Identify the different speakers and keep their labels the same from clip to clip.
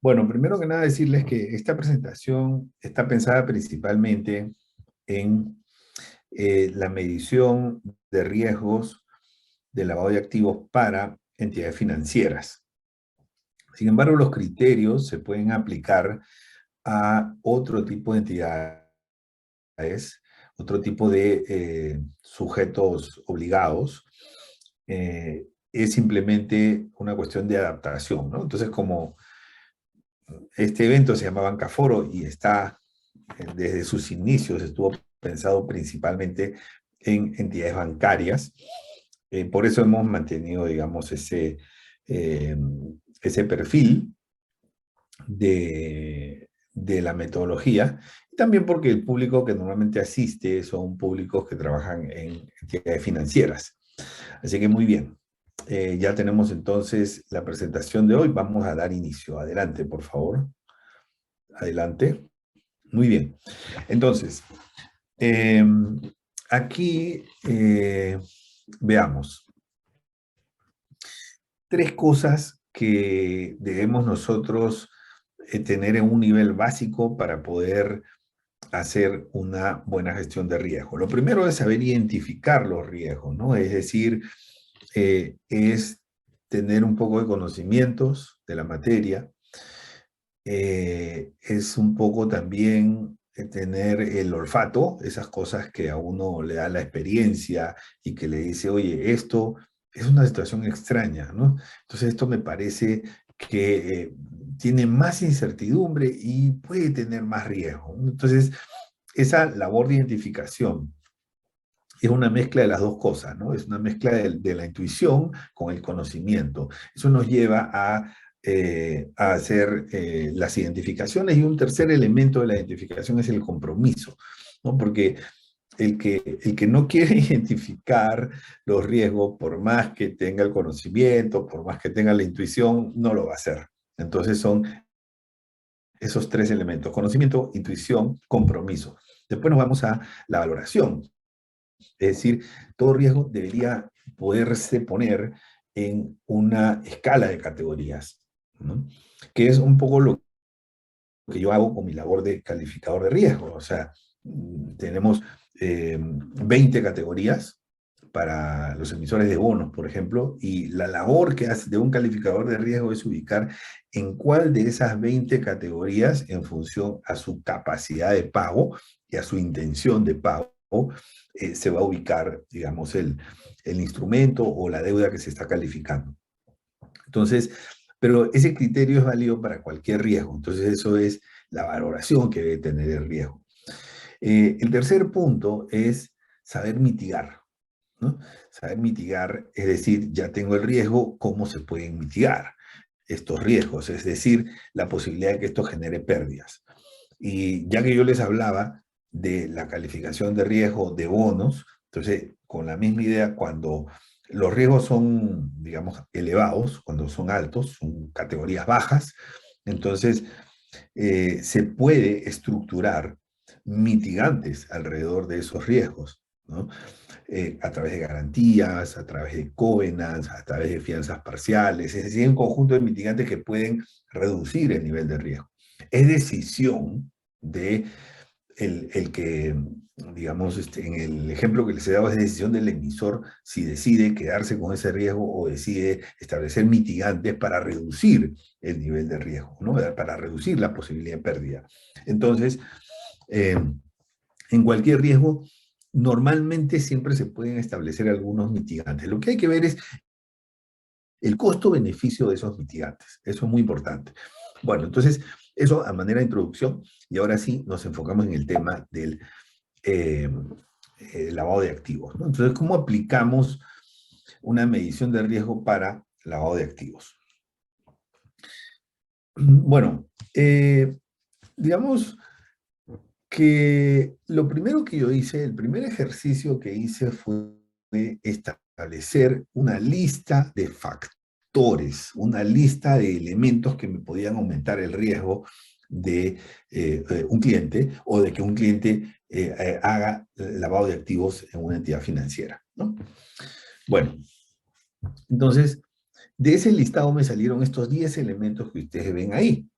Speaker 1: Bueno, primero que nada decirles que esta presentación está pensada principalmente en la medición de riesgos de lavado de activos para entidades financieras. Sin embargo, los criterios se pueden aplicar a otro tipo de entidades, otro tipo de sujetos obligados. Es simplemente una cuestión de adaptación, ¿no? Entonces, como este evento se llama Bancaforo y está desde sus inicios, estuvo pensado principalmente en entidades bancarias. Por eso hemos mantenido, digamos, eh, ese perfil de la metodología. Y también porque el público que normalmente asiste son públicos que trabajan en entidades financieras. Así que muy bien. Ya tenemos entonces la presentación de hoy. Vamos a dar inicio. Adelante, por favor. Adelante. Muy bien. Entonces, eh, aquí veamos tres cosas que debemos nosotros tener en un nivel básico para poder hacer una buena gestión de riesgo. Lo primero es saber identificar los riesgos, ¿no? Es decir, es tener un poco de conocimientos de la materia, es un poco también tener el olfato, esas cosas que a uno le da la experiencia y que le dice, oye, esto es una situación extraña, ¿no? Entonces esto me parece que tiene más incertidumbre y puede tener más riesgo. Entonces, esa labor de identificación es una mezcla de las dos cosas, ¿no? Es una mezcla de la intuición con el conocimiento. Eso nos lleva a hacer las identificaciones y un tercer elemento de la identificación es el compromiso, ¿no? Porque el que no quiere identificar los riesgos, por más que tenga el conocimiento, por más que tenga la intuición, no lo va a hacer. Entonces son esos tres elementos: conocimiento, intuición, compromiso. Después nos vamos a la valoración. Es decir, todo riesgo debería poderse poner en una escala de categorías, ¿no? Que es un poco lo que yo hago con mi labor de calificador de riesgo. O sea, tenemos 20 categorías para los emisores de bonos, por ejemplo, y la labor que hace de un calificador de riesgo es ubicar en cuál de esas 20 categorías, en función a su capacidad de pago y a su intención de pago, se va a ubicar, digamos, el instrumento o la deuda que se está calificando. Entonces, pero ese criterio es válido para cualquier riesgo. Entonces, eso es la valoración que debe tener el riesgo. El tercer punto es saber mitigar, ¿no? Saber mitigar, es decir, ya tengo el riesgo, ¿cómo se pueden mitigar estos riesgos? Es decir, la posibilidad de que esto genere pérdidas. Y ya que yo les hablaba de la calificación de riesgo de bonos, entonces, con la misma idea, cuando los riesgos son, digamos, elevados, cuando son altos, son categorías bajas, entonces se puede estructurar mitigantes alrededor de esos riesgos, ¿no? A través de garantías, a través de covenants, a través de fianzas parciales, es decir, un conjunto de mitigantes que pueden reducir el nivel de riesgo. Es decisión de el que, digamos, en el ejemplo que les he dado, es decisión del emisor si decide quedarse con ese riesgo o decide establecer mitigantes para reducir el nivel de riesgo, ¿no? Para reducir la posibilidad de pérdida. Entonces, eh, en cualquier riesgo, normalmente siempre se pueden establecer algunos mitigantes. Lo que hay que ver es el costo-beneficio de esos mitigantes. Eso es muy importante. Bueno, entonces, eso a manera de introducción, y ahora sí nos enfocamos en el tema del eh, lavado de activos, ¿no? Entonces, ¿cómo aplicamos una medición de riesgo para lavado de activos? Bueno, digamos que lo primero que yo hice, el primer ejercicio que hice fue establecer una lista de factores, una lista de elementos que me podían aumentar el riesgo de un cliente o de que un cliente haga lavado de activos en una entidad financiera, ¿no? Bueno, entonces, de ese listado me salieron estos 10 elementos que ustedes ven ahí.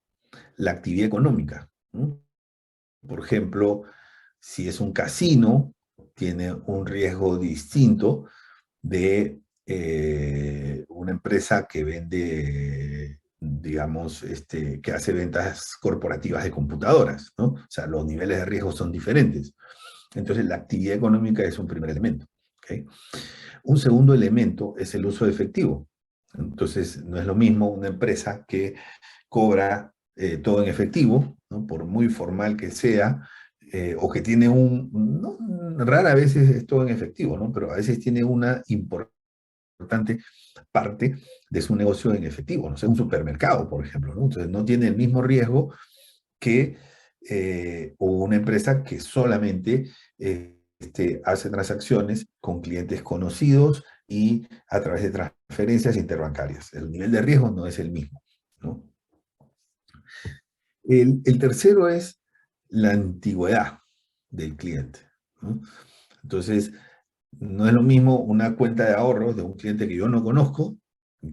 Speaker 1: la actividad económica, ¿no? Por ejemplo, si es un casino, tiene un riesgo distinto de una empresa que vende, digamos, que hace ventas corporativas de computadoras, ¿no? O sea, los niveles de riesgo son diferentes. Entonces, la actividad económica es un primer elemento. ¿Okay? Un segundo elemento es el uso de efectivo. Entonces, no es lo mismo una empresa que cobra todo en efectivo, ¿no? Por muy formal que sea, o que tiene no, rara vez es todo en efectivo, ¿no? Pero a veces tiene una importante parte de su negocio en efectivo, no sé, un supermercado, por ejemplo, ¿no? Entonces no tiene el mismo riesgo que o una empresa que solamente hace transacciones con clientes conocidos y a través de transferencias interbancarias. El nivel de riesgo no es el mismo, ¿no? El tercero es la antigüedad del cliente, ¿no? Entonces, no es lo mismo una cuenta de ahorros de un cliente que yo no conozco,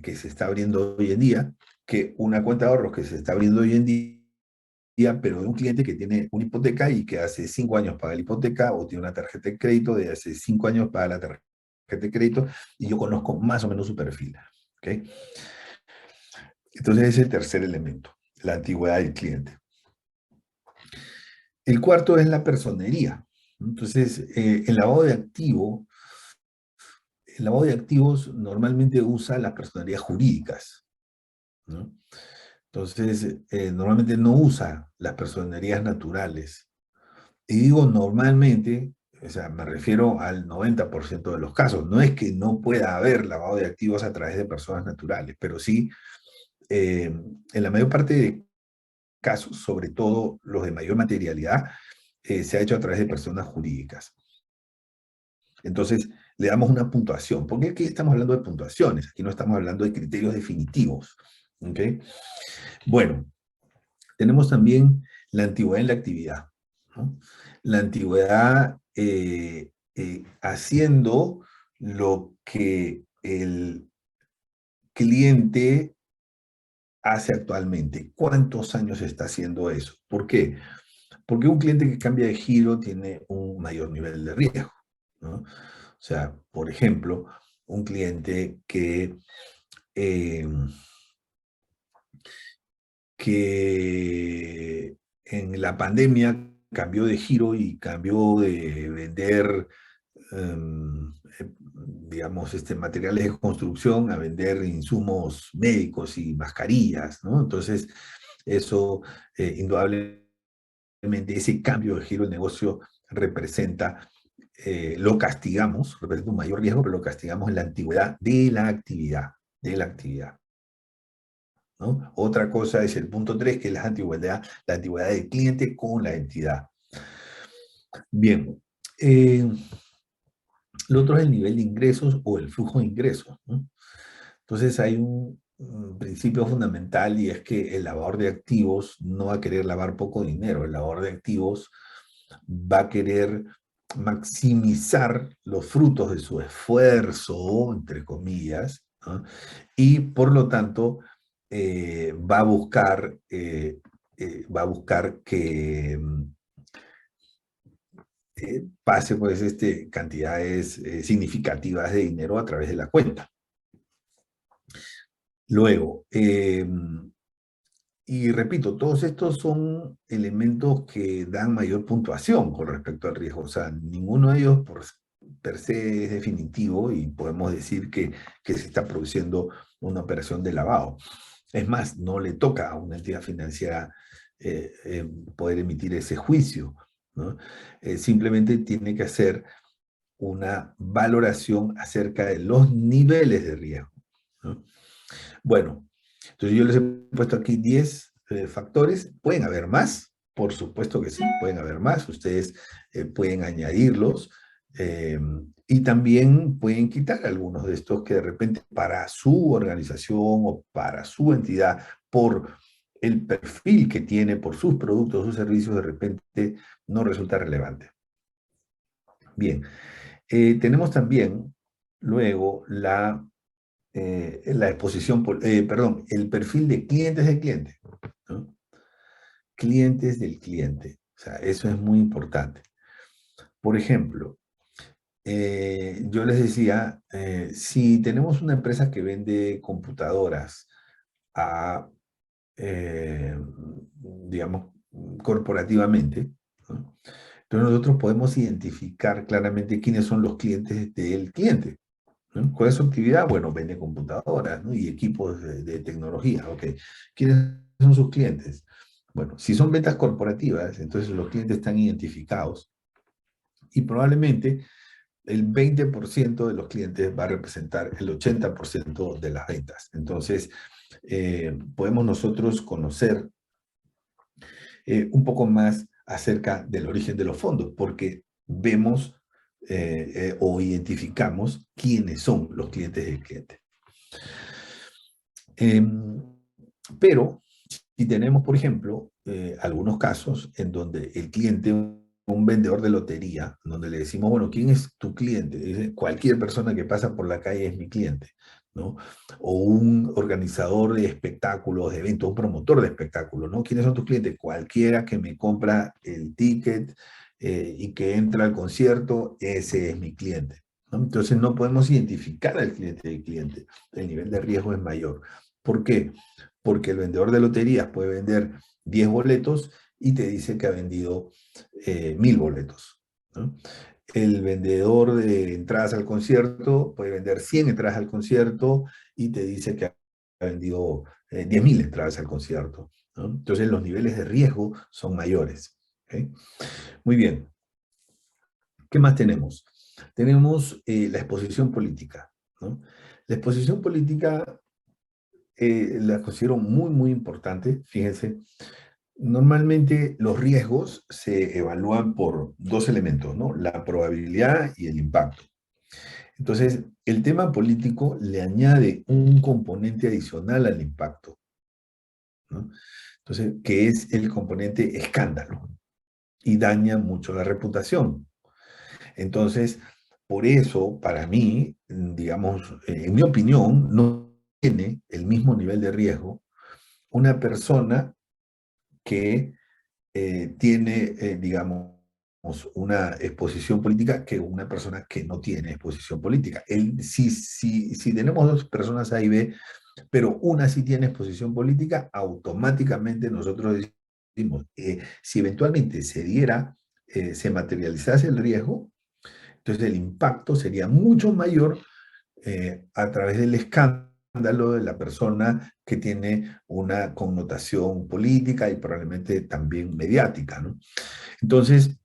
Speaker 1: que se está abriendo hoy en día, que una cuenta de ahorros que se está abriendo hoy en día, pero de un cliente que tiene una hipoteca y que hace 5 años paga la hipoteca, o tiene una tarjeta de crédito de hace 5 años paga la tarjeta de crédito, y yo conozco más o menos su perfil. ¿Okay? Entonces, ese es el tercer elemento, la antigüedad del cliente. El cuarto es la personería. Entonces, el lavado de activos normalmente usa las personerías jurídicas, ¿no? Entonces, normalmente no usa las personerías naturales. Y digo normalmente, o sea, me refiero al 90% de los casos. No es que no pueda haber lavado de activos a través de personas naturales, pero sí, en la mayor parte de casos, sobre todo los de mayor materialidad, se ha hecho a través de personas jurídicas. Entonces, le damos una puntuación. ¿Por qué aquí estamos hablando de puntuaciones? Aquí no estamos hablando de criterios definitivos. ¿Okay? Bueno, tenemos también la antigüedad en la actividad, ¿no? La antigüedad haciendo lo que el cliente hace actualmente. ¿Cuántos años está haciendo eso? ¿Por qué? Porque un cliente que cambia de giro tiene un mayor nivel de riesgo, ¿no? O sea, por ejemplo, un cliente eh, que en la pandemia cambió de giro y cambió de vender, digamos, materiales de construcción a vender insumos médicos y mascarillas, ¿no? Entonces, eso, indudablemente, ese cambio de giro del negocio representa, lo castigamos, representa un mayor riesgo, pero lo castigamos en la antigüedad de la actividad, de la actividad. ¿No? Otra cosa es el punto 3, que es la antigüedad del cliente con la entidad. Bien, lo otro es el nivel de ingresos o el flujo de ingresos, ¿no? Entonces hay un principio fundamental, y es que el lavador de activos no va a querer lavar poco dinero. El lavador de activos va a querer maximizar los frutos de su esfuerzo, entre comillas, ¿no? Y por lo tanto va a buscar que pase pues cantidades significativas de dinero a través de la cuenta. Luego, y repito, todos estos son elementos que dan mayor puntuación con respecto al riesgo. O sea, ninguno de ellos per se es definitivo y podemos decir que se está produciendo una operación de lavado. Es más, no le toca a una entidad financiera poder emitir ese juicio, ¿no? Simplemente tiene que hacer una valoración acerca de los niveles de riesgo, ¿no? Bueno, entonces yo les he puesto aquí 10 factores. ¿Pueden haber más? Por supuesto que sí, pueden haber más. Ustedes pueden añadirlos, eh, y también pueden quitar algunos de estos que de repente para su organización o para su entidad, por el perfil que tiene, por sus productos o sus servicios, de repente no resulta relevante. Bien, tenemos también luego la exposición, perdón, el perfil de clientes de cliente, ¿no? clientes del cliente. O sea, eso es muy importante. Por ejemplo, yo les decía, si tenemos una empresa que vende computadoras a, eh, digamos, corporativamente, ¿no? Entonces nosotros podemos identificar claramente quiénes son los clientes del cliente, ¿no? ¿Cuál es su actividad? Bueno, vende computadoras, ¿no? Y equipos de tecnología, ¿ok? ¿Quiénes son sus clientes? Bueno, si son ventas corporativas, entonces los clientes están identificados y probablemente el 20% de los clientes va a representar el 80% de las ventas. Entonces, podemos nosotros conocer un poco más acerca del origen de los fondos, porque vemos o identificamos quiénes son los clientes del cliente. Pero si tenemos, por ejemplo, algunos casos en donde el cliente, un vendedor de lotería, donde le decimos, bueno, ¿quién es tu cliente? Dice, cualquier persona que pasa por la calle es mi cliente, ¿no? O un organizador de espectáculos, de eventos, un promotor de espectáculos, ¿no? ¿Quiénes son tus clientes? Cualquiera que me compra el ticket y que entra al concierto, ese es mi cliente, ¿no? Entonces no podemos identificar al cliente del cliente. El nivel de riesgo es mayor. ¿Por qué? Porque el vendedor de loterías puede vender 10 boletos y te dice que ha vendido 1000 boletos, ¿no? El vendedor de entradas al concierto puede vender 100 entradas al concierto y te dice que ha vendido 10.000 entradas al concierto, ¿no? Entonces los niveles de riesgo son mayores. ¿Okay? Muy bien. ¿Qué más tenemos? Tenemos la exposición política, ¿no? La exposición política la considero muy, muy importante. Fíjense, normalmente los riesgos se evalúan por dos elementos, ¿no? La probabilidad y el impacto. Entonces, el tema político le añade un componente adicional al impacto, ¿no? Entonces, que es el componente escándalo y daña mucho la reputación. Entonces, por eso, para mí, digamos, en mi opinión, no tiene el mismo nivel de riesgo una persona que tiene, digamos, una exposición política que una persona que no tiene exposición política. Si tenemos dos personas A y B, pero una sí tiene exposición política, automáticamente nosotros decimos, si eventualmente se diera, se materializase el riesgo, entonces el impacto sería mucho mayor a través del escándalo de la persona que tiene una connotación política y probablemente también mediática, ¿no? Entonces,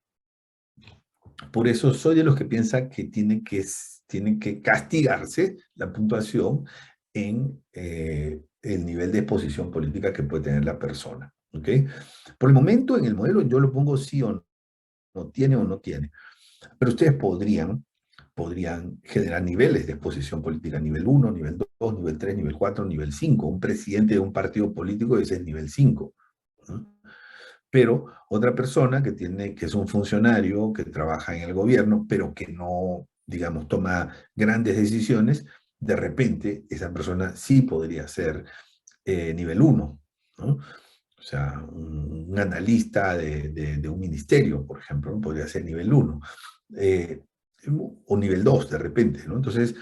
Speaker 1: por eso soy de los que piensan que tiene que castigarse la puntuación en el nivel de exposición política que puede tener la persona. ¿Ok? Por el momento, en el modelo yo lo pongo sí o no tiene. Pero ustedes podrían generar niveles de exposición política, nivel 1, nivel 2, nivel 3, nivel 4, nivel 5. Un presidente de un partido político ese es nivel 5, ¿no? Pero otra persona que es un funcionario, que trabaja en el gobierno, pero que no, digamos, toma grandes decisiones, de repente esa persona sí podría ser nivel 1, ¿no? O sea, un analista de un ministerio, por ejemplo, ¿no? Podría ser nivel 1. Eh, o nivel 2 de repente, ¿no? Entonces,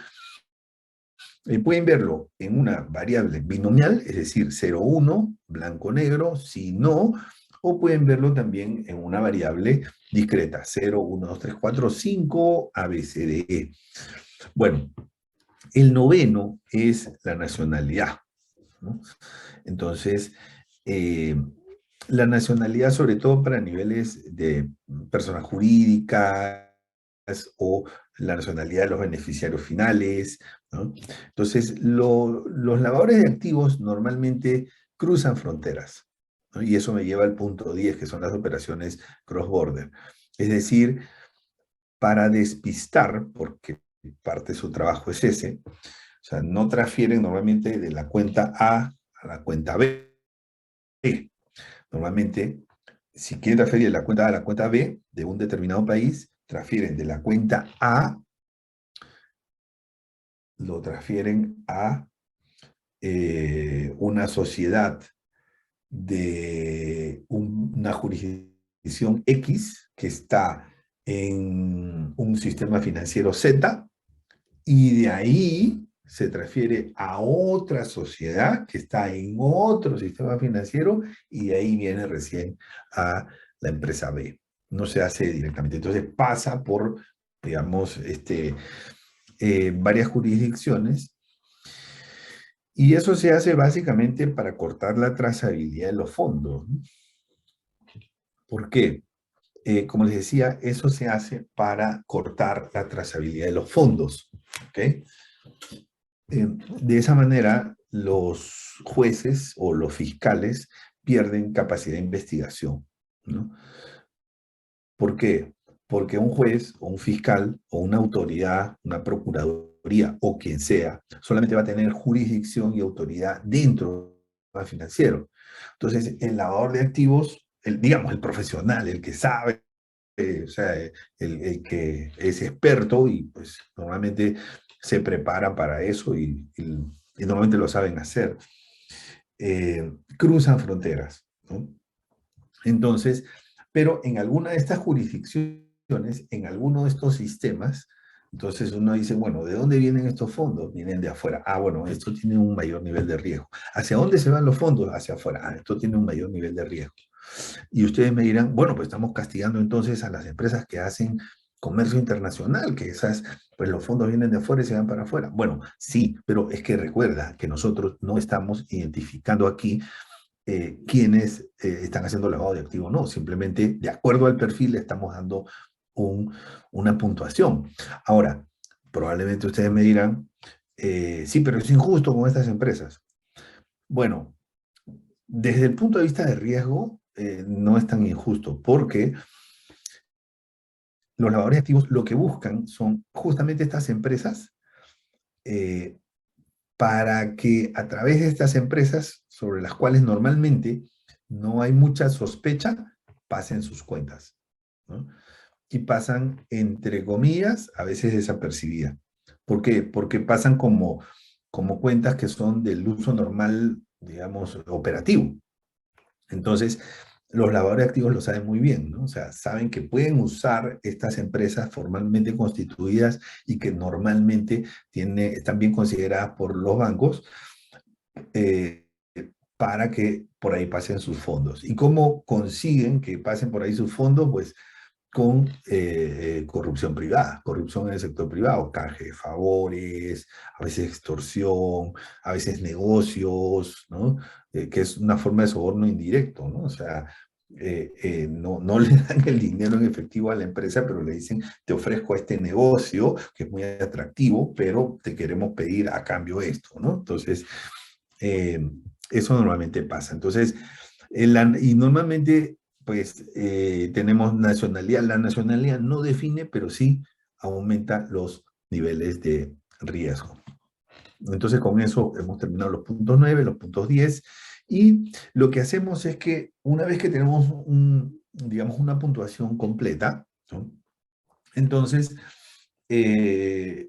Speaker 1: pueden verlo en una variable binomial, es decir, 0, 1, blanco, negro, sí, no, o pueden verlo también en una variable discreta, 0, 1, 2, 3, 4, 5, A, B, C, D, E. Bueno, el noveno es la nacionalidad, ¿no? Entonces, eh, la nacionalidad, sobre todo para niveles de personas jurídicas o la nacionalidad de los beneficiarios finales, ¿no? Entonces, los lavadores de activos normalmente cruzan fronteras, ¿no? Y eso me lleva al punto 10, que son las operaciones cross-border. Es decir, para despistar, porque parte de su trabajo es ese, o sea, no transfieren normalmente de la cuenta A la cuenta B. Normalmente, si quieren transferir de la cuenta A a la cuenta B de un determinado país, transfieren de la cuenta A, lo transfieren a una sociedad de una jurisdicción X que está en un sistema financiero Z, y de ahí se transfiere a otra sociedad que está en otro sistema financiero, y de ahí viene recién a la empresa B. No se hace directamente. Entonces pasa por, digamos, varias jurisdicciones, y eso se hace básicamente para cortar la trazabilidad de los fondos. ¿Por qué? Como les decía, eso se hace para cortar la trazabilidad de los fondos. ¿Ok? De esa manera, los jueces o los fiscales pierden capacidad de investigación, ¿no? ¿Por qué? Porque un juez o un fiscal o una autoridad, una procuraduría o quien sea, solamente va a tener jurisdicción y autoridad dentro del sistema financiero. Entonces, el lavador de activos, digamos, el profesional, el que sabe, o sea, el que es experto y pues normalmente se prepara para eso, y normalmente lo saben hacer, cruzan fronteras, ¿no? Entonces, pero en alguna de estas jurisdicciones, en alguno de estos sistemas, entonces uno dice, bueno, ¿de dónde vienen estos fondos? Vienen de afuera. Ah, bueno, esto tiene un mayor nivel de riesgo. ¿Hacia dónde se van los fondos? Hacia afuera. Ah, esto tiene un mayor nivel de riesgo. Y ustedes me dirán, bueno, pues estamos castigando entonces a las empresas que hacen comercio internacional, que esas, pues los fondos vienen de afuera y se van para afuera. Bueno, sí, pero es que recuerda que nosotros no estamos identificando aquí quiénes están haciendo lavado de activos. No, simplemente de acuerdo al perfil le estamos dando un, una puntuación. Ahora, probablemente ustedes me dirán, sí, pero es injusto con estas empresas. Bueno, desde el punto de vista de riesgo, no es tan injusto, porque los lavadores de activos lo que buscan son justamente estas empresas, eh, para que a través de estas empresas, sobre las cuales normalmente no hay mucha sospecha, pasen sus cuentas, ¿no? Y pasan, entre comillas, a veces desapercibidas. ¿Por qué? Porque pasan como cuentas que son del uso normal, digamos, operativo. Entonces, los lavadores de activos lo saben muy bien, ¿no? O sea, saben que pueden usar estas empresas formalmente constituidas y que normalmente están bien consideradas por los bancos, eh, para que por ahí pasen sus fondos. ¿Y cómo consiguen que pasen por ahí sus fondos? Pues con corrupción privada, corrupción en el sector privado, canje de favores, a veces extorsión, a veces negocios, ¿no? Que es una forma de soborno indirecto, ¿no? O sea, no le dan el dinero en efectivo a la empresa, pero le dicen, te ofrezco este negocio que es muy atractivo, pero te queremos pedir a cambio esto, ¿no? Entonces, eh, eso normalmente pasa. Entonces, y normalmente, pues, tenemos nacionalidad. La nacionalidad no define, pero sí aumenta los niveles de riesgo. Entonces, con eso hemos terminado los puntos 9, los puntos 10, y lo que hacemos es que una vez que tenemos digamos, una puntuación completa, ¿no? Entonces, eh,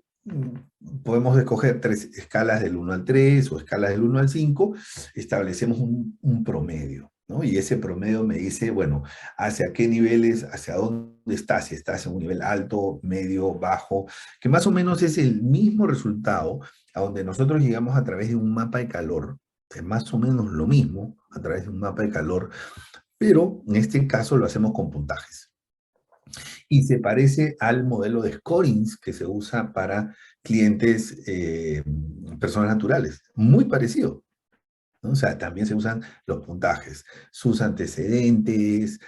Speaker 1: podemos escoger tres escalas del 1 al 3 o escalas del 1 al 5, establecemos un promedio, ¿no? Y ese promedio me dice, bueno, hacia qué niveles, hacia dónde estás, si estás en un nivel alto, medio, bajo, que más o menos es el mismo resultado a donde nosotros llegamos a través de un mapa de calor, es más o menos lo mismo a través de un mapa de calor, pero en este caso lo hacemos con puntajes. Y se parece al modelo de scorings que se usa para clientes, personas naturales. Muy parecido, ¿no? O sea, también se usan los puntajes, sus antecedentes,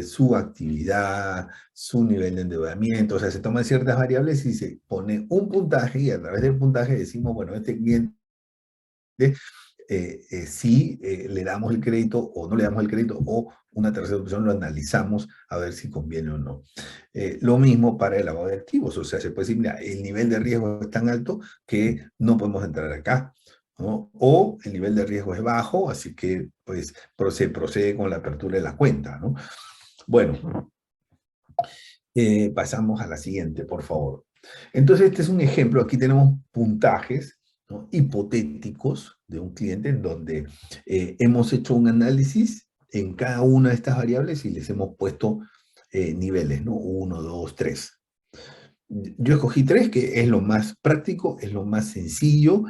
Speaker 1: su actividad, su nivel de endeudamiento. O sea, se toman ciertas variables y se pone un puntaje, y a través del puntaje decimos, bueno, este cliente, si le damos el crédito o no le damos el crédito, o una tercera opción, lo analizamos a ver si conviene o no. Lo mismo para el lavado de activos, o sea, se puede decir, mira, el nivel de riesgo es tan alto que no podemos entrar acá, ¿no? O el nivel de riesgo es bajo, así que pues se procede con la apertura de la cuenta, ¿no? Bueno, pasamos a la siguiente, por favor. Entonces, este es un ejemplo. Aquí tenemos puntajes, ¿no?, hipotéticos, de un cliente en donde hemos hecho un análisis en cada una de estas variables y les hemos puesto niveles, ¿no? 1, 2, 3. Yo escogí 3, que es lo más práctico, es lo más sencillo.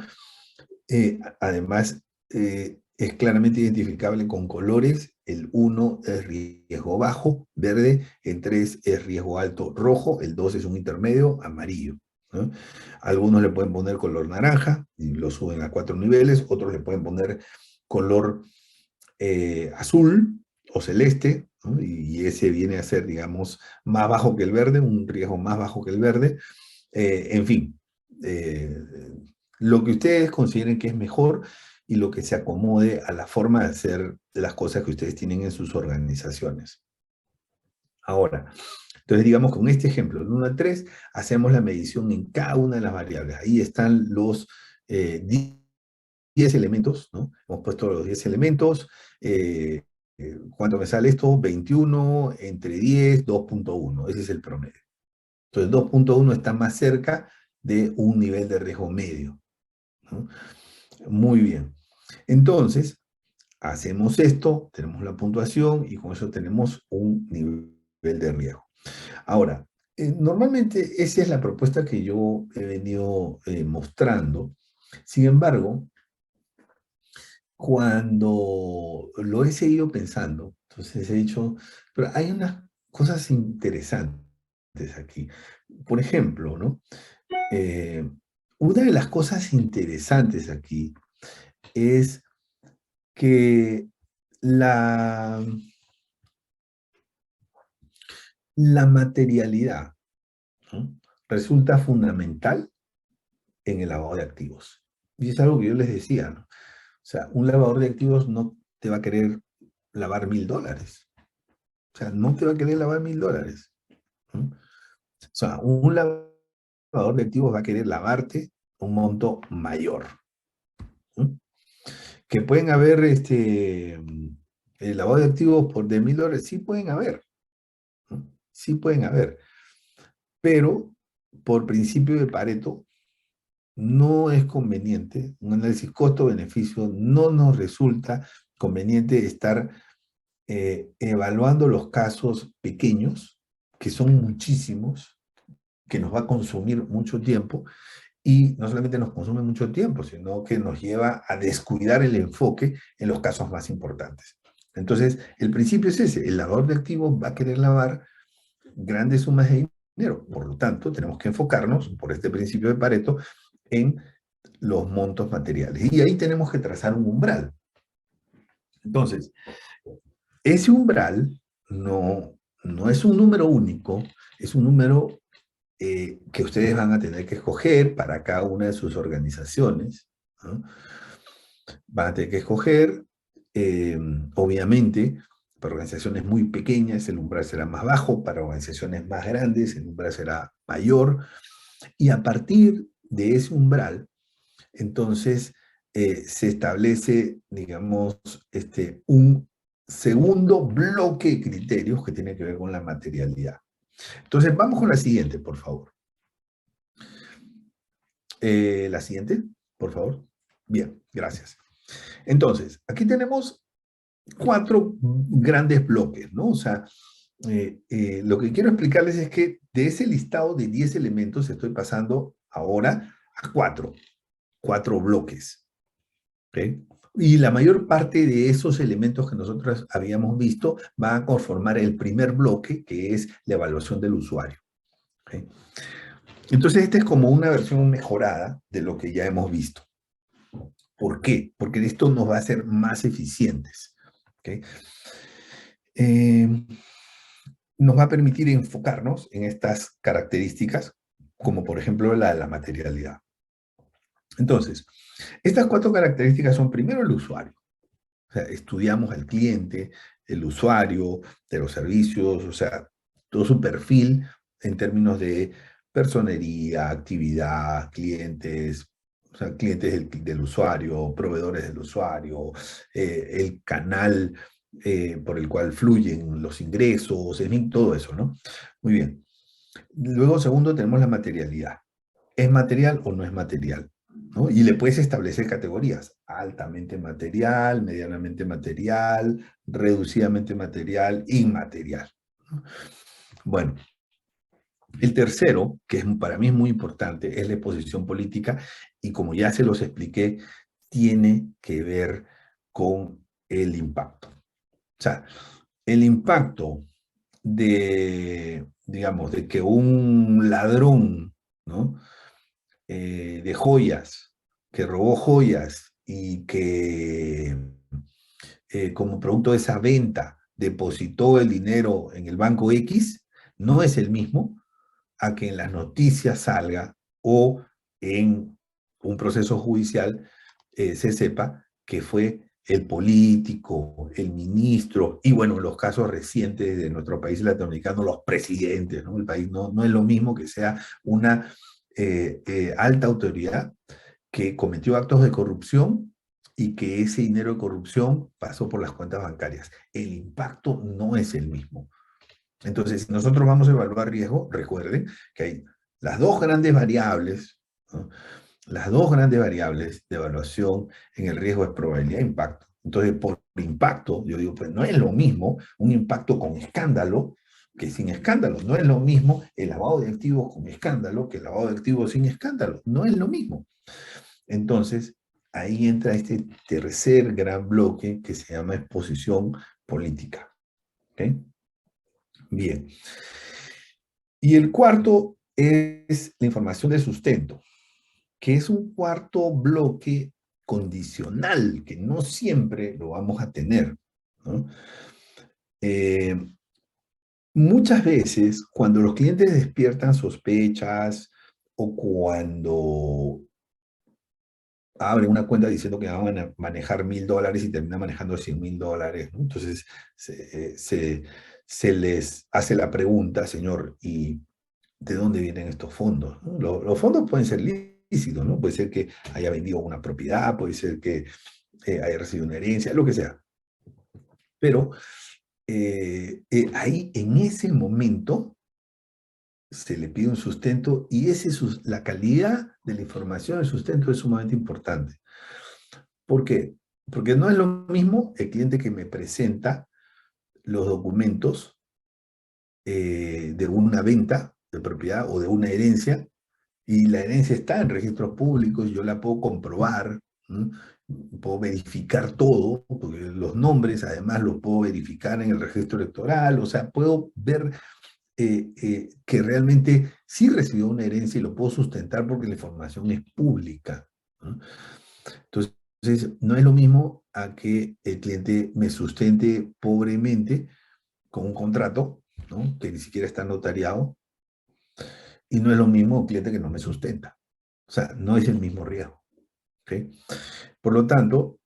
Speaker 1: Además, es claramente identificable con colores. El 1 es riesgo bajo, verde. El 3 es riesgo alto, rojo. El 2 es un intermedio, amarillo, ¿no? Algunos le pueden poner color naranja y lo suben a 4 niveles. Otros le pueden poner color azul o celeste, ¿no? Y ese viene a ser, digamos, más bajo que el verde, un riesgo más bajo que el verde. En fin, eh, lo que ustedes consideren que es mejor y lo que se acomode a la forma de hacer las cosas que ustedes tienen en sus organizaciones. Ahora, entonces digamos con este ejemplo, del 1 al 3, hacemos la medición en cada una de las variables. Ahí están los 10 elementos, ¿no? Hemos puesto los 10 elementos. ¿Cuánto me sale esto? 21 entre 10, 2.1. Ese es el promedio. Entonces 2.1 está más cerca de un nivel de riesgo medio, ¿no? Muy bien. Entonces, hacemos esto, tenemos la puntuación y con eso tenemos un nivel de riesgo. Ahora, normalmente esa es la propuesta que yo he venido mostrando. Sin embargo, cuando lo he seguido pensando, entonces he dicho, pero hay unas cosas interesantes aquí. Por ejemplo, ¿no? Eh, una de las cosas interesantes aquí es que la, la materialidad, ¿no? Resulta fundamental en el lavado de activos. Y es algo que yo les decía, ¿no? O sea, un lavador de activos no te va a querer lavar $1000. O sea, no te va a querer lavar $1000, ¿no? O sea, un lavador de activos va a querer lavarte un monto mayor, ¿no? Que pueden haber el lavado de activos por de $1000, sí pueden haber, ¿no? Sí pueden haber, pero por principio de Pareto no es conveniente, un análisis costo-beneficio no nos resulta conveniente estar evaluando los casos pequeños, que son muchísimos, que nos va a consumir mucho tiempo, y no solamente nos consume mucho tiempo, sino que nos lleva a descuidar el enfoque en los casos más importantes. Entonces, el principio es ese, el lavador de activos va a querer lavar grandes sumas de dinero, por lo tanto, tenemos que enfocarnos, por este principio de Pareto, en los montos materiales. Y ahí tenemos que trazar un umbral. Entonces, ese umbral no es un número único, es un número que ustedes van a tener que escoger para cada una de sus organizaciones, ¿no? Van a tener que escoger, obviamente, para organizaciones muy pequeñas el umbral será más bajo, para organizaciones más grandes el umbral será mayor, y a partir de ese umbral, entonces, se establece, digamos, un segundo bloque de criterios que tiene que ver con la materialidad. Entonces, vamos con la siguiente, por favor. La siguiente, por favor. Bien, gracias. Entonces, aquí tenemos 4 grandes bloques, ¿no? O sea, lo que quiero explicarles es que de ese listado de 10 elementos estoy pasando ahora a 4 bloques. ¿Okay? Y la mayor parte de esos elementos que nosotros habíamos visto van a conformar el primer bloque, que es la evaluación del usuario. ¿Okay? Entonces, esta es como una versión mejorada de lo que ya hemos visto. ¿Por qué? Porque esto nos va a hacer más eficientes. ¿Okay? Nos va a permitir enfocarnos en estas características, como por ejemplo la de la materialidad. Entonces, estas 4 características son primero el usuario. O sea, estudiamos al cliente, el usuario de los servicios, o sea, todo su perfil en términos de personería, actividad, clientes, o sea, clientes del usuario, proveedores del usuario, el canal por el cual fluyen los ingresos, en fin, todo eso, ¿no? Muy bien. Luego, segundo, tenemos la materialidad. ¿Es material o no es material? ¿no? Y le puedes establecer categorías: altamente material, medianamente material, reducidamente material, inmaterial, ¿no? Bueno, el tercero, que para mí es muy importante, es la exposición política, y como ya se los expliqué, tiene que ver con el impacto. O sea, el impacto digamos, de que un ladrón, ¿no? De joyas, que robó joyas y que como producto de esa venta depositó el dinero en el banco X, no es el mismo a que en las noticias salga o en un proceso judicial se sepa que fue el político, el ministro, y bueno, en los casos recientes de nuestro país latinoamericano, los presidentes, ¿no? El país no es lo mismo que sea una alta autoridad que cometió actos de corrupción y que ese dinero de corrupción pasó por las cuentas bancarias. El impacto no es el mismo. Entonces, si nosotros vamos a evaluar riesgo, recuerden que hay las dos grandes variables, ¿no? Las dos grandes variables de evaluación en el riesgo es probabilidad e impacto. Entonces, por impacto, yo digo, pues no es lo mismo un impacto con escándalo que sin escándalo. No es lo mismo el lavado de activos con escándalo que el lavado de activos sin escándalo. No es lo mismo. Entonces, ahí entra este tercer gran bloque que se llama exposición política. ¿Ok? Bien. Y el cuarto es la información de sustento, que es un cuarto bloque condicional, que no siempre lo vamos a tener, ¿no? Eh, Muchas veces, cuando los clientes despiertan sospechas o cuando abren una cuenta diciendo que van a manejar $1.000 y terminan manejando $100.000, ¿no? Entonces se les hace la pregunta: señor, ¿y de dónde vienen estos fondos? ¿No? Los fondos pueden ser lícitos, ¿no? Puede ser que haya vendido una propiedad, puede ser que haya recibido una herencia, lo que sea. Pero ahí, en ese momento, se le pide un sustento, y la calidad de la información del sustento es sumamente importante. ¿Por qué? Porque no es lo mismo el cliente que me presenta los documentos de una venta de propiedad o de una herencia, y la herencia está en registros públicos, yo la puedo comprobar, ¿no? Puedo verificar todo, porque los nombres además los puedo verificar en el registro electoral, o sea, puedo ver que realmente sí recibió una herencia y lo puedo sustentar porque la información es pública, ¿no? Entonces, no es lo mismo a que el cliente me sustente pobremente con un contrato, ¿no? Que ni siquiera está notariado, y no es lo mismo un cliente que no me sustenta. O sea, no es el mismo riesgo. ¿Okay? Por lo tanto,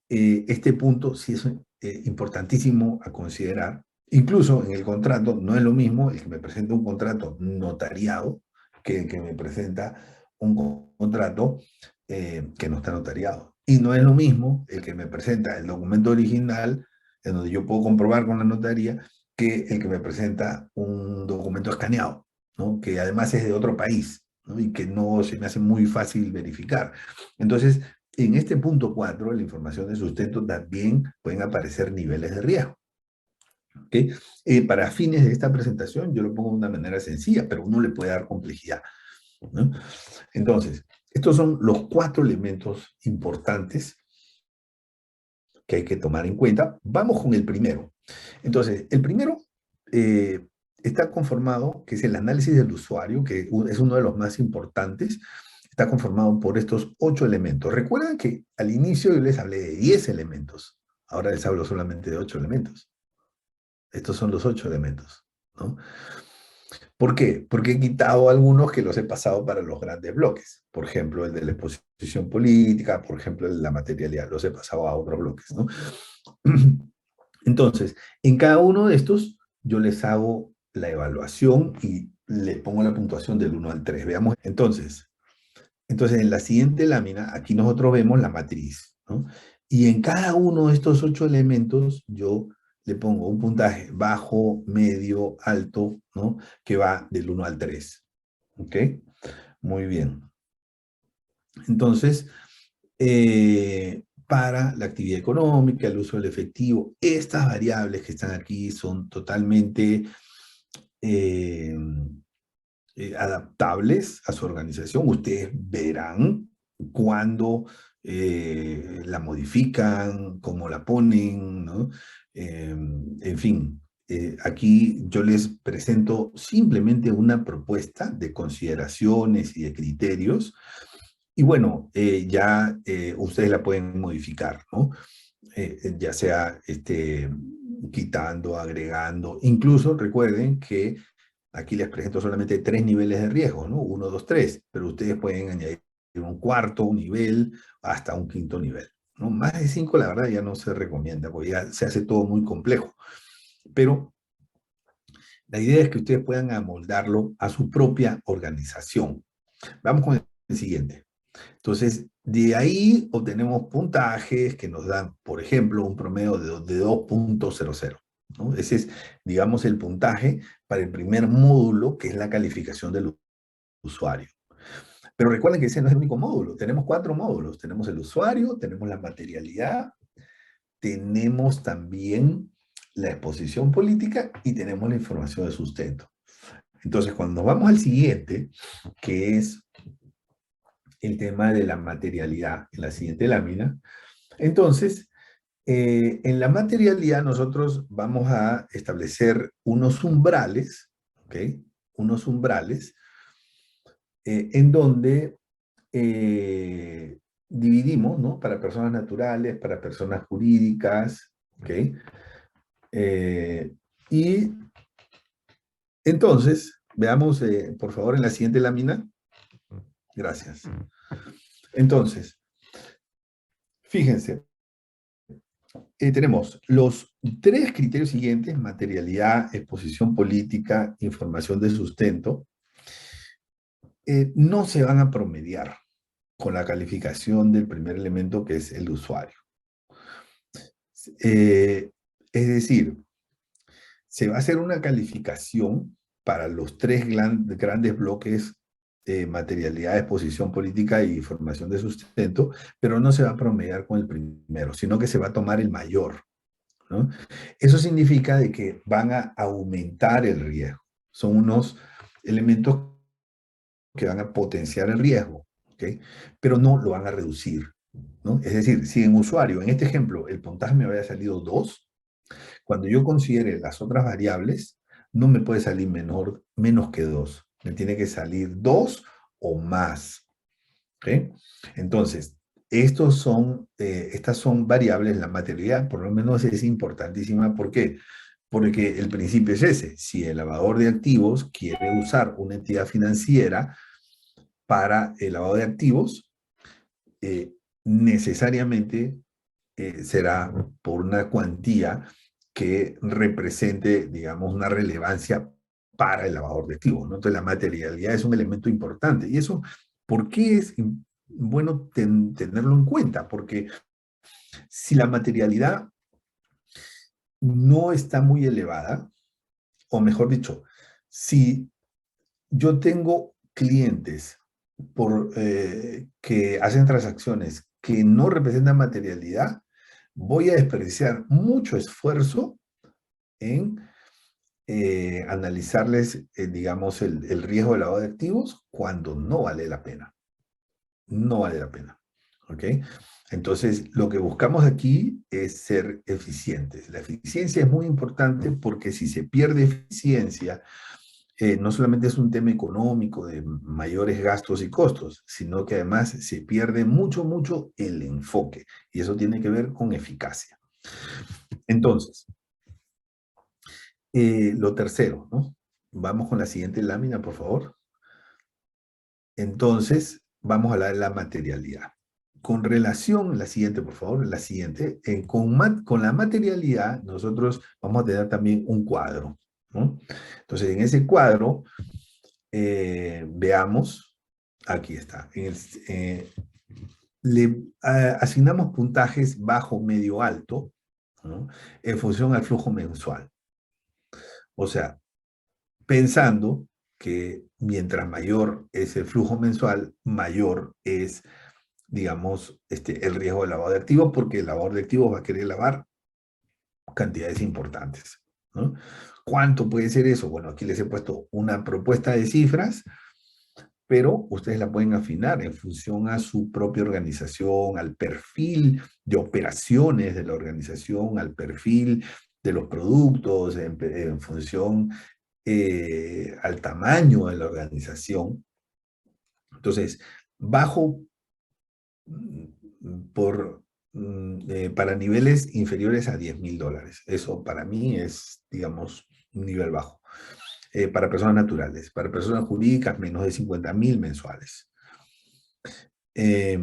Speaker 1: este punto sí es importantísimo a considerar. Incluso en el contrato no es lo mismo el que me presenta un contrato notariado que el que me presenta un contrato que no está notariado. Y no es lo mismo el que me presenta el documento original, en donde yo puedo comprobar con la notaría, que el que me presenta un documento escaneado, ¿no? Que además es de otro país, ¿no? Y que no se me hace muy fácil verificar. Entonces, en este punto 4, la información de sustento, también pueden aparecer niveles de riesgo. ¿Okay? Para fines de esta presentación, yo lo pongo de una manera sencilla, pero uno le puede dar complejidad, ¿no? Entonces, estos son los 4 elementos importantes que hay que tomar en cuenta. Vamos con el primero. Entonces, el primero está conformado, que es el análisis del usuario, que es uno de los más importantes. Está conformado por estos 8 elementos. Recuerden que al inicio yo les hablé de 10 elementos. Ahora les hablo solamente de 8 elementos. Estos son los 8 elementos, ¿no? ¿Por qué? Porque he quitado algunos que los he pasado para los grandes bloques. Por ejemplo, el de la exposición política, por ejemplo, el de la materialidad, los he pasado a otros bloques, ¿no? Entonces, en cada uno de estos, yo les hago la evaluación y le pongo la puntuación del 1 al 3. Veamos. Entonces, en la siguiente lámina, aquí nosotros vemos la matriz, ¿no? Y en cada uno de estos 8 elementos, yo le pongo un puntaje bajo, medio, alto, ¿no? Que va del 1 al 3. ¿Ok? Muy bien. Entonces, para la actividad económica, el uso del efectivo, estas variables que están aquí son totalmente eh, adaptables a su organización. Ustedes verán cuándo la modifican, cómo la ponen, ¿no? En fin, aquí yo les presento simplemente una propuesta de consideraciones y de criterios. Y bueno, ya ustedes la pueden modificar, ¿no? Ya sea quitando, agregando. Incluso recuerden que aquí les presento solamente 3 niveles de riesgo, ¿no? 1, 2, 3, pero ustedes pueden añadir un cuarto, un nivel, hasta un quinto nivel, ¿no? Más de 5, la verdad, ya no se recomienda, porque ya se hace todo muy complejo. Pero la idea es que ustedes puedan amoldarlo a su propia organización. Vamos con el siguiente. Entonces, de ahí obtenemos puntajes que nos dan, por ejemplo, un promedio de 2.00, ¿no? Ese es, digamos, el puntaje para el primer módulo, que es la calificación del usuario. Pero recuerden que ese no es el único módulo. Tenemos 4 módulos. Tenemos el usuario, tenemos la materialidad, tenemos también la exposición política y tenemos la información de sustento. Entonces, cuando nos vamos al siguiente, que es el tema de la materialidad, en la siguiente lámina, entonces, en la materialidad nosotros vamos a establecer unos umbrales, ¿ok? Unos umbrales en donde dividimos, ¿no? Para personas naturales, para personas jurídicas, ¿ok? Y entonces, veamos, por favor, en la siguiente lámina. Gracias. Entonces, fíjense, tenemos los 3 criterios siguientes: materialidad, exposición política, información de sustento. No se van a promediar con la calificación del primer elemento, que es el usuario. Es decir, se va a hacer una calificación para los 3 grandes bloques: materialidad, exposición política y formación de sustento, pero no se va a promediar con el primero, sino que se va a tomar el mayor, ¿no? Eso significa de que van a aumentar el riesgo. Son unos elementos que van a potenciar el riesgo, ¿ok? Pero no lo van a reducir, ¿no? Es decir, si en usuario, en este ejemplo, el puntaje me había salido 2, cuando yo considere las otras variables, no me puede salir menos que 2. Me tiene que salir 2 o más. ¿Ok? Entonces, estas son variables. La materialidad, por lo menos, es importantísima. ¿Por qué? Porque el principio es ese. Si el lavador de activos quiere usar una entidad financiera para el lavado de activos, necesariamente será por una cuantía que represente, digamos, una relevancia para el lavador de activos, ¿no? Entonces, la materialidad es un elemento importante. ¿Y eso por qué es bueno tenerlo en cuenta? Porque si la materialidad no está muy elevada, o mejor dicho, si yo tengo clientes que hacen transacciones que no representan materialidad, voy a desperdiciar mucho esfuerzo en analizarles, digamos, el riesgo de lavado de activos cuando no vale la pena. No vale la pena. ¿Ok? Entonces, lo que buscamos aquí es ser eficientes. La eficiencia es muy importante porque si se pierde eficiencia, no solamente es un tema económico de mayores gastos y costos, sino que además se pierde mucho, mucho el enfoque. Y eso tiene que ver con eficacia. Entonces, lo tercero, ¿no? Vamos con la siguiente lámina, por favor. Entonces, vamos a hablar de la materialidad. Con relación, la siguiente, por favor, la siguiente, con la materialidad, nosotros vamos a tener también un cuadro, ¿no? Entonces, en ese cuadro, veamos, aquí está, le asignamos puntajes bajo, medio, alto, ¿no? En función al flujo mensual. O sea, pensando que mientras mayor es el flujo mensual, mayor es digamos, el riesgo de lavado de activos, porque el lavador de activos va a querer lavar cantidades importantes, ¿no? ¿Cuánto puede ser eso? Bueno, aquí les he puesto una propuesta de cifras, pero ustedes la pueden afinar en función a su propia organización, al perfil de operaciones de la organización, al perfil de los productos, en función al tamaño de la organización. Entonces, bajo por, para niveles inferiores a $10,000. Eso para mí es, digamos, un nivel bajo. Para personas naturales. Para personas jurídicas, menos de 50,000 mensuales. Eh,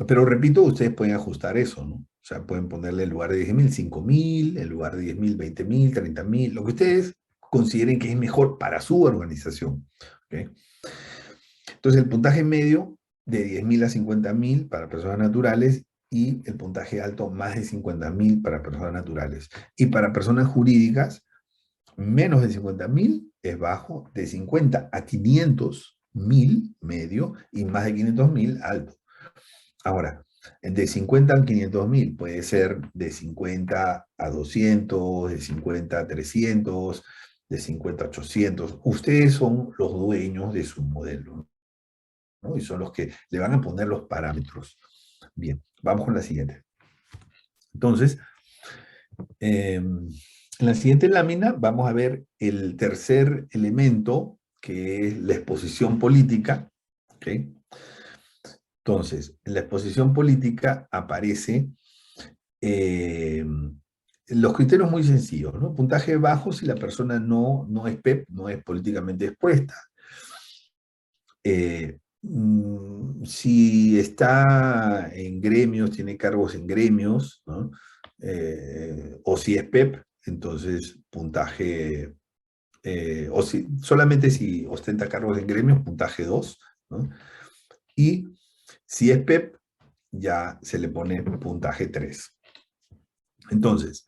Speaker 1: pero repito, ustedes pueden ajustar eso, ¿no? O sea, pueden ponerle en lugar de 10,000, 5,000, en lugar de 10,000, 20,000, 30,000, lo que ustedes consideren que es mejor para su organización. ¿Okay? Entonces, el puntaje medio de 10,000 a 50,000 para personas naturales y el puntaje alto más de 50,000 para personas naturales. Y para personas jurídicas, menos de 50,000 es bajo, de 50 a 500,000 medio y más de 500,000 alto. Ahora, de 50 a 500,000 puede ser de 50 a 200, de 50 a 300, de 50 a 800. Ustedes son los dueños de su modelo, ¿no? Y son los que le van a poner los parámetros. Bien, vamos con la siguiente. Entonces, en la siguiente lámina vamos a ver el tercer elemento, que es la exposición política. ¿Okay? Entonces, en la exposición política aparece los criterios muy sencillos, ¿no? Puntaje bajo si la persona no es PEP, no es políticamente expuesta. Si está en gremios, tiene cargos en gremios, ¿no? O si es PEP, entonces puntaje, o si, solamente si ostenta cargos en gremios, puntaje 2, ¿no? Y si es PEP, ya se le pone puntaje 3. Entonces,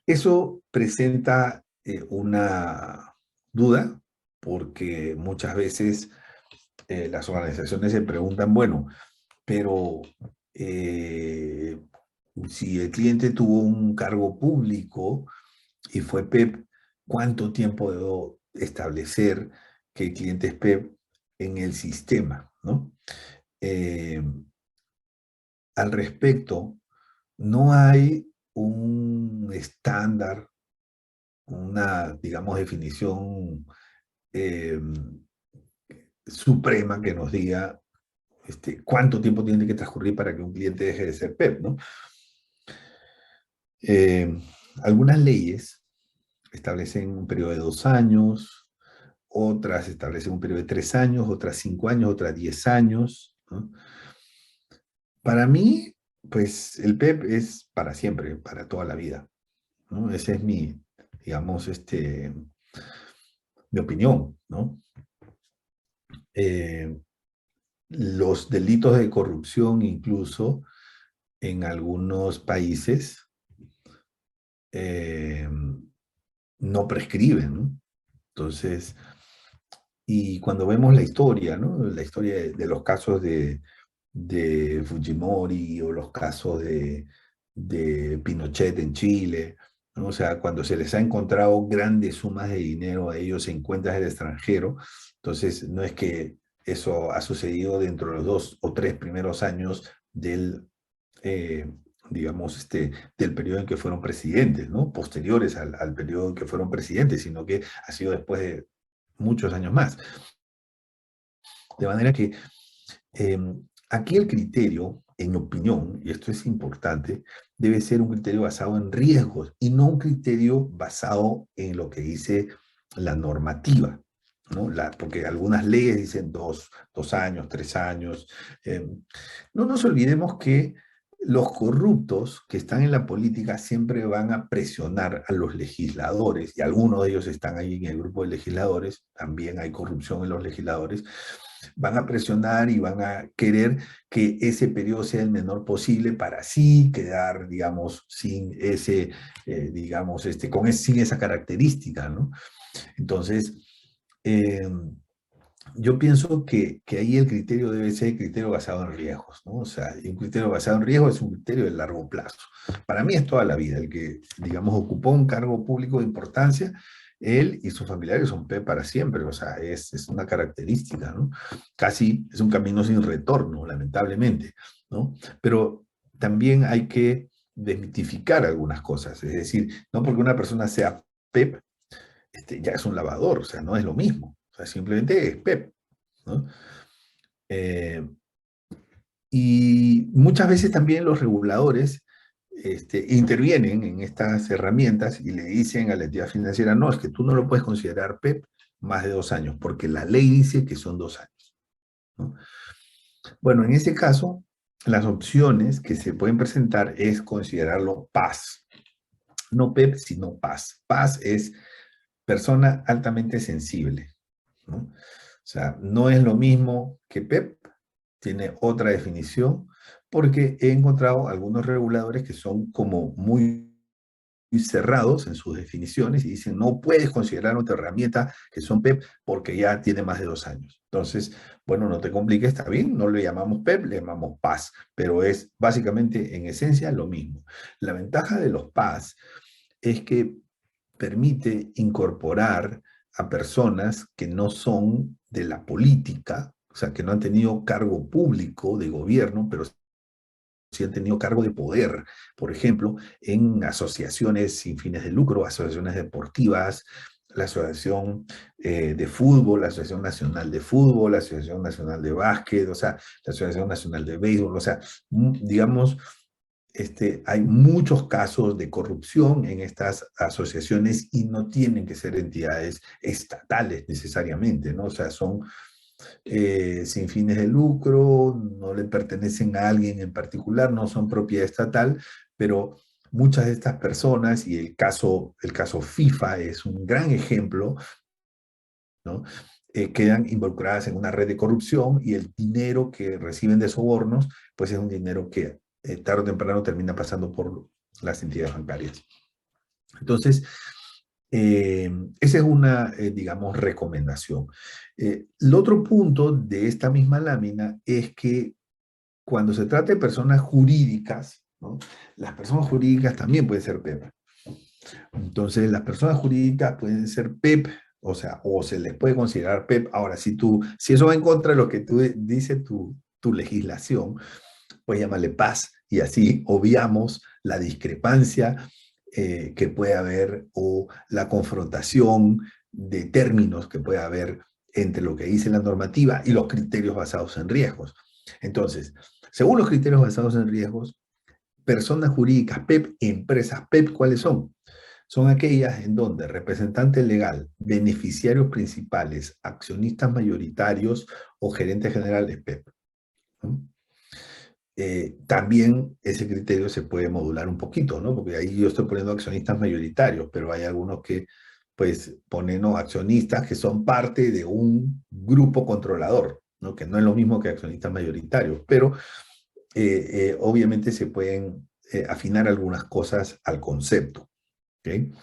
Speaker 1: eso presenta una duda, porque muchas veces las organizaciones se preguntan, bueno, pero si el cliente tuvo un cargo público y fue PEP, ¿cuánto tiempo debo establecer que el cliente es PEP en el sistema? ¿No? Eh, Al respecto, no hay un estándar, una, digamos, definición eh, suprema que nos diga cuánto tiempo tiene que transcurrir para que un cliente deje de ser PEP, ¿no? Eh, Algunas leyes establecen un periodo de 2 años, otras establecen un periodo de 3 años, otras 5 años, otras 10 años, ¿no? Para mí, pues el PEP es para siempre, para toda la vida, ¿no? Esa es mi, digamos, mi opinión, ¿no? Eh, los delitos de corrupción incluso en algunos países eh, no prescriben, ¿no? Entonces, y cuando vemos la historia, ¿no? La historia de los casos de Fujimori o los casos de Pinochet en Chile, ¿no? O sea, cuando se les ha encontrado grandes sumas de dinero a ellos en cuentas del extranjero, entonces no es que eso ha sucedido dentro de los 2 o 3 primeros años del, eh, digamos, del periodo en que fueron presidentes, ¿no? Posteriores al periodo en que fueron presidentes, sino que ha sido después de muchos años más. De manera que eh, aquí el criterio, en mi opinión, y esto es importante, debe ser un criterio basado en riesgos y no un criterio basado en lo que dice la normativa, ¿no? Porque algunas leyes dicen 2 años, 3 años. No nos olvidemos que los corruptos que están en la política siempre van a presionar a los legisladores, y algunos de ellos están ahí en el grupo de legisladores, también hay corrupción en los legisladores, van a presionar y van a querer que ese periodo sea el menor posible para así quedar, digamos, sin ese, digamos, sin esa característica, ¿no? Entonces, eh, yo pienso que ahí el criterio debe ser el criterio basado en riesgos, ¿no? O sea, y un criterio basado en riesgos es un criterio de largo plazo. Para mí es toda la vida. El que, digamos, ocupó un cargo público de importancia, él y sus familiares son P para siempre. O sea, es una característica, ¿no? Casi es un camino sin retorno, lamentablemente, ¿no? Pero también hay que desmitificar algunas cosas. Es decir, no porque una persona sea PEP, ya es un lavador, o sea, no es lo mismo. O sea, simplemente es PEP, ¿no? Eh, y muchas veces también los reguladores intervienen en estas herramientas y le dicen a la entidad financiera, no, es que tú no lo puedes considerar PEP más de 2 años, porque la ley dice que son 2 años, ¿no? Bueno, en este caso, las opciones que se pueden presentar es considerarlo PAS. No PEP, sino PAS. PAS es persona altamente sensible, ¿no? O sea, no es lo mismo que PEP, tiene otra definición, porque he encontrado algunos reguladores que son como muy cerrados en sus definiciones y dicen, no puedes considerar otra herramienta que son PEP porque ya tiene más de 2 años. Entonces, bueno, no te compliques, está bien, no le llamamos PEP, le llamamos PAS, pero es básicamente en esencia lo mismo. La ventaja de los PAS es que permite incorporar a personas que no son de la política, o sea, que no han tenido cargo público de gobierno, pero sí han tenido cargo de poder, por ejemplo, en asociaciones sin fines de lucro, asociaciones deportivas, la Asociación de Fútbol, la Asociación Nacional de Fútbol, la Asociación Nacional de Básquet, o sea, la Asociación Nacional de Béisbol, o sea, digamos, hay muchos casos de corrupción en estas asociaciones y no tienen que ser entidades estatales necesariamente, ¿no? O sea, son sin fines de lucro, no le pertenecen a alguien en particular, no son propiedad estatal, pero muchas de estas personas, y el caso FIFA es un gran ejemplo, ¿no? Quedan involucradas en una red de corrupción y el dinero que reciben de sobornos, pues es un dinero que tarde o temprano termina pasando por las entidades bancarias. Entonces, esa es una, digamos, recomendación. El otro punto de esta misma lámina es que cuando se trata de personas jurídicas, ¿no? Las personas jurídicas también pueden ser PEP. Entonces, las personas jurídicas pueden ser PEP, o sea, o se les puede considerar PEP. Ahora, si eso va en contra de lo que dice tu legislación, pues llámale paz y así obviamos la discrepancia que puede haber o la confrontación de términos que puede haber entre lo que dice la normativa y los criterios basados en riesgos. Entonces, según los criterios basados en riesgos, personas jurídicas PEP, empresas PEP, ¿cuáles son? Son aquellas en donde representante legal, beneficiarios principales, accionistas mayoritarios o gerentes generales PEP, ¿no? También ese criterio se puede modular un poquito, ¿no? Porque ahí yo estoy poniendo accionistas mayoritarios, pero hay algunos que pues ponen, ¿no?, accionistas que son parte de un grupo controlador, ¿no? Que no es lo mismo que accionistas mayoritarios, pero obviamente se pueden afinar algunas cosas al concepto, ¿ok?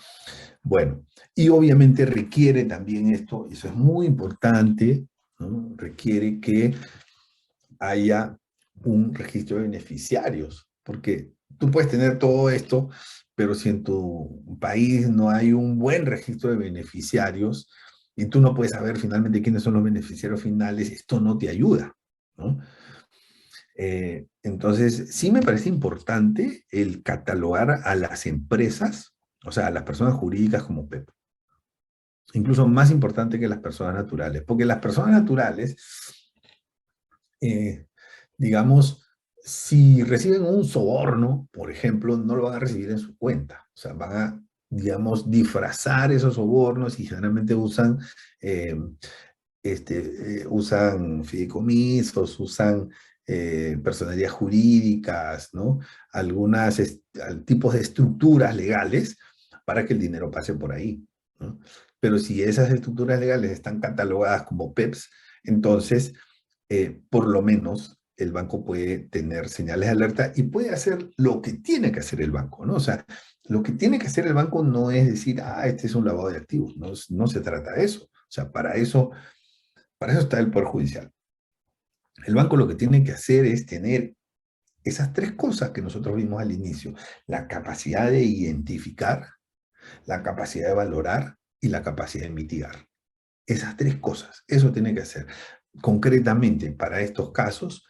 Speaker 1: Bueno, y obviamente requiere también esto, eso es muy importante, ¿no? Requiere que haya un registro de beneficiarios, porque tú puedes tener todo esto, pero si en tu país no hay un buen registro de beneficiarios y tú no puedes saber finalmente quiénes son los beneficiarios finales, esto no te ayuda, ¿no? Entonces, sí me parece importante el catalogar a las empresas, o sea, a las personas jurídicas como PEP, incluso más importante que las personas naturales, porque las personas naturales eh, digamos, si reciben un soborno, por ejemplo, no lo van a recibir en su cuenta. O sea, van a, digamos, disfrazar esos sobornos y generalmente eh, usan fideicomisos, usan personerías jurídicas, ¿no? Algunos tipos de estructuras legales para que el dinero pase por ahí, ¿no? Pero si esas estructuras legales están catalogadas como PEPs, entonces por lo menos el banco puede tener señales de alerta y puede hacer lo que tiene que hacer el banco, ¿no? O sea, lo que tiene que hacer el banco no es decir, este es un lavado de activos, no, no se trata de eso. O sea, para eso Para eso está el Poder Judicial. El banco lo que tiene que hacer es tener esas tres cosas que nosotros vimos al inicio: la capacidad de identificar, la capacidad de valorar y la capacidad de mitigar. Esas tres cosas, eso tiene que hacer. Concretamente, para estos casos,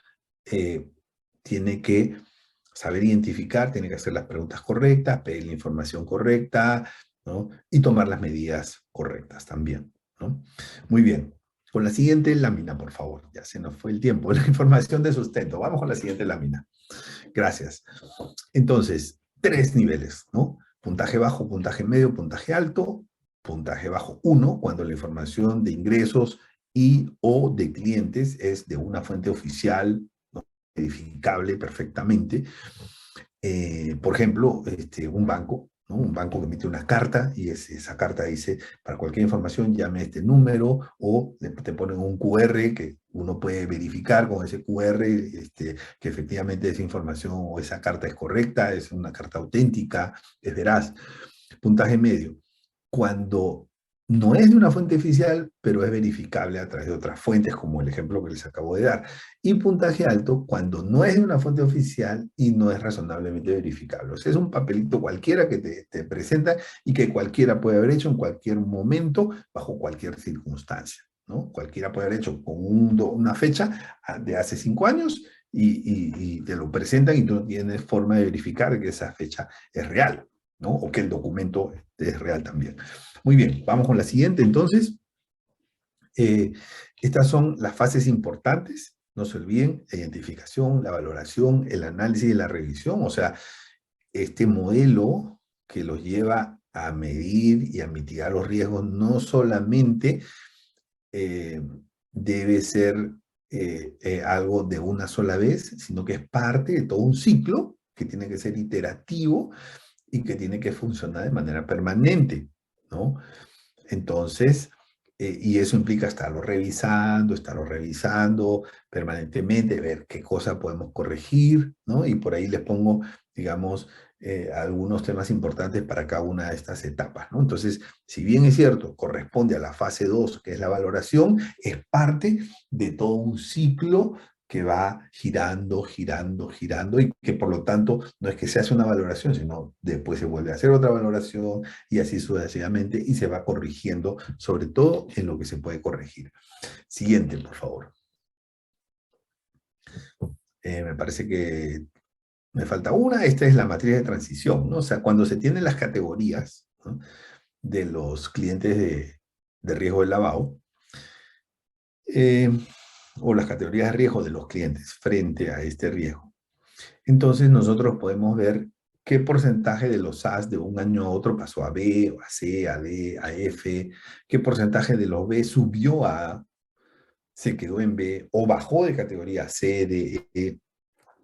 Speaker 1: tiene que saber identificar, tiene que hacer las preguntas correctas, pedir la información correcta, ¿no? Y tomar las medidas correctas también, ¿no? Muy bien. Con la siguiente lámina, por favor. Ya se nos fue el tiempo. La información de sustento. Vamos con la siguiente lámina. Gracias. Entonces, tres niveles, ¿no? Puntaje bajo, puntaje medio, puntaje alto. Puntaje bajo 1, cuando la información de ingresos y o de clientes es de una fuente oficial, ¿no?, verificable perfectamente. Por ejemplo, un banco, ¿no? Un banco que emite una carta y esa carta dice: para cualquier información llame a este número, o te ponen un QR que uno puede verificar con ese QR que efectivamente esa información o esa carta es correcta, es una carta auténtica, es veraz. Puntaje medio, cuando no es de una fuente oficial, pero es verificable a través de otras fuentes, como el ejemplo que les acabo de dar. Y puntaje alto, cuando no es de una fuente oficial y no es razonablemente verificable. O sea, es un papelito cualquiera que te presenta y que cualquiera puede haber hecho en cualquier momento, bajo cualquier circunstancia, ¿no? Cualquiera puede haber hecho con una fecha de hace 5 años y te lo presentan y tú no tienes forma de verificar que esa fecha es real, ¿no? O que el documento es real también. Muy bien, vamos con la siguiente entonces. Estas son las fases importantes, no se olviden: la identificación, la valoración, el análisis y la revisión. O sea, este modelo que los lleva a medir y a mitigar los riesgos no solamente debe ser algo de una sola vez, sino que es parte de todo un ciclo que tiene que ser iterativo y que tiene que funcionar de manera permanente, ¿no? Entonces, y eso implica estarlo revisando permanentemente, ver qué cosa podemos corregir, ¿no? Y por ahí les pongo, digamos, algunos temas importantes para cada una de estas etapas, ¿no? Entonces, si bien es cierto, corresponde a la fase 2, que es la valoración, es parte de todo un ciclo que va girando, girando, girando, y que por lo tanto no es que se hace una valoración, sino después se vuelve a hacer otra valoración y así sucesivamente, y se va corrigiendo, sobre todo en lo que se puede corregir. Siguiente, por favor. Me parece que me falta una. Esta es la matriz de transición, ¿no? O sea, cuando se tienen las categorías, ¿no?, de los clientes de riesgo de lavado, eh, o las categorías de riesgo de los clientes frente a este riesgo, entonces nosotros podemos ver qué porcentaje de los A's de un año a otro pasó a B, a C, a D, a F, qué porcentaje de los B subió a A, se quedó en B o bajó de categoría C, D, E.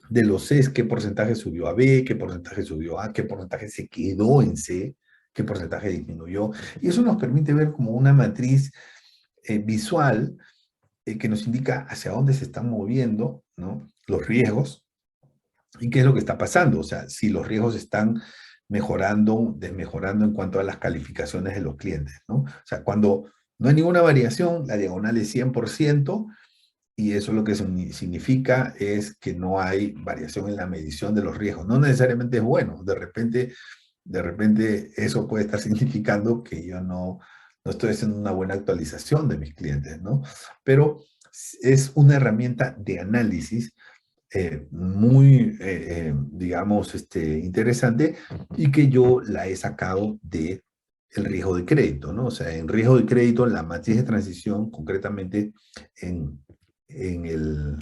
Speaker 1: De los C's, qué porcentaje subió a B, qué porcentaje subió a A, qué porcentaje se quedó en C, qué porcentaje disminuyó. Y eso nos permite ver como una matriz visual que nos indica hacia dónde se están moviendo, ¿no?, los riesgos y qué es lo que está pasando. O sea, si los riesgos están mejorando, desmejorando en cuanto a las calificaciones de los clientes, ¿no? O sea, cuando no hay ninguna variación, la diagonal es 100%, y eso lo que significa es que no hay variación en la medición de los riesgos. No necesariamente es bueno. De repente eso puede estar significando que yo no estoy haciendo una buena actualización de mis clientes, ¿no? Pero es una herramienta de análisis muy, digamos, interesante, y que yo la he sacado de el riesgo de crédito, ¿no? O sea, en riesgo de crédito, la matriz de transición, concretamente en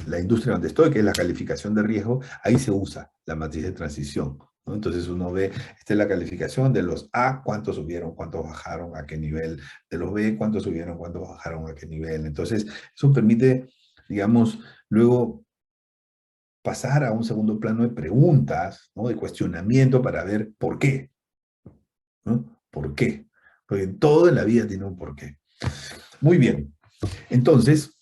Speaker 1: la industria donde estoy, que es la calificación de riesgo, ahí se usa la matriz de transición, ¿no? Entonces uno ve, esta es la calificación de los A: cuántos subieron, cuántos bajaron, a qué nivel; de los B: cuántos subieron, cuántos bajaron, a qué nivel. Entonces, eso permite, digamos, luego pasar a un segundo plano de preguntas, ¿no?, de cuestionamiento, para ver por qué, ¿no? ¿Por qué? Porque todo en la vida tiene un porqué. Muy bien. Entonces,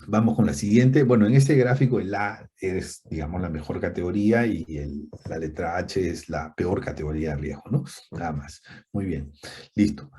Speaker 1: vamos con la siguiente. Bueno, en este gráfico el A es, digamos, la mejor categoría y la letra H es la peor categoría de riesgo, ¿no? Nada más. Muy bien. Listo.